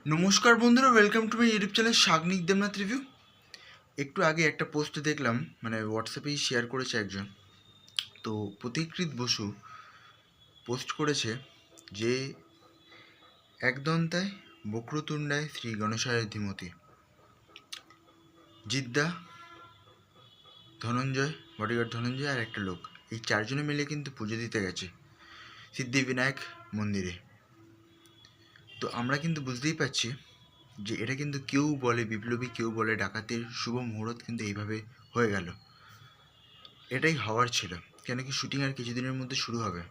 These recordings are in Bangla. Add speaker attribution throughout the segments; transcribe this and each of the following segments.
Speaker 1: নমস্কার বন্ধুরা, welcome to my YouTube channel Sagnik Debnath review. একটু আগে একটা পোস্ট দেখলাম, হোয়াটসঅ্যাপেই শেয়ার করেছে একজন। তো প্রতীকৃত বসু পোস্ট করেছে যে একদন্তায় বক্রতুণ্ডায় শ্রী গণেশায় ধীমতি। জিদ্দা, ধনঞ্জয়, বডিগার্ড ধনঞ্জয় আর একটা লোক, এই চারজনে মিলে কিন্তু পুজো দিতে গেছে সিদ্ধিবিনায়ক মন্দিরে। তো আমরা কিন্তু বুঝতেই পারছি যে এটা কিন্তু কেউ বলে বিপ্লবী, কেউ বলে ডাকাতির শুভ মুহূর্ত কিন্তু এইভাবে হয়ে গেল। এটাই হওয়ার ছিল, কেন কি শুটিং আর কিছুদিনের মধ্যে শুরু হবে,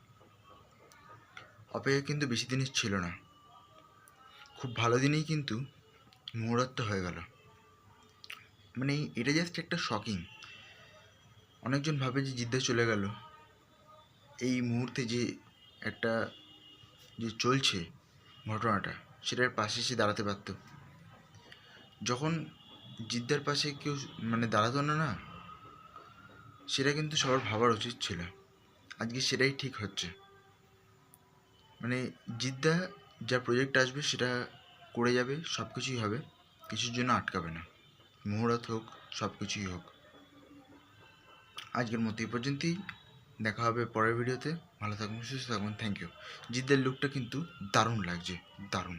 Speaker 1: অপেক্ষা কিন্তু বেশি দিনের ছিল না। খুব ভালো দিনেই কিন্তু মুহূর্ত হয়ে গেল। এটা জাস্ট একটা শকিং। অনেকজন ভাবে যে জিদ্দা চলে গেল, এই মুহূর্তে যে একটা যে চলছে ঘটনাটা, সেটার পাশে এসে দাঁড়াতে পারত। যখন জিদ্দার পাশে কেউ দাঁড়াতো না, সেটা কিন্তু সবার ভাবার উচিত ছিল। আজকে সেটাই ঠিক হচ্ছে। জিদ্দা যা প্রজেক্ট আসবে সেটা করে যাবে, সব কিছুই হবে, কিছুর জন্য আটকাবে না। মুহূর্ত হোক, সব কিছুই হোক। আজকের মতো এই পর্যন্তই, দেখা হবে পরের ভিডিওতে। ভালো থাকুন, সুস্থ থাকুন, থ্যাংক ইউ। জিদ্দার লুকটা কিন্তু দারুণ লাগছে, দারুণ।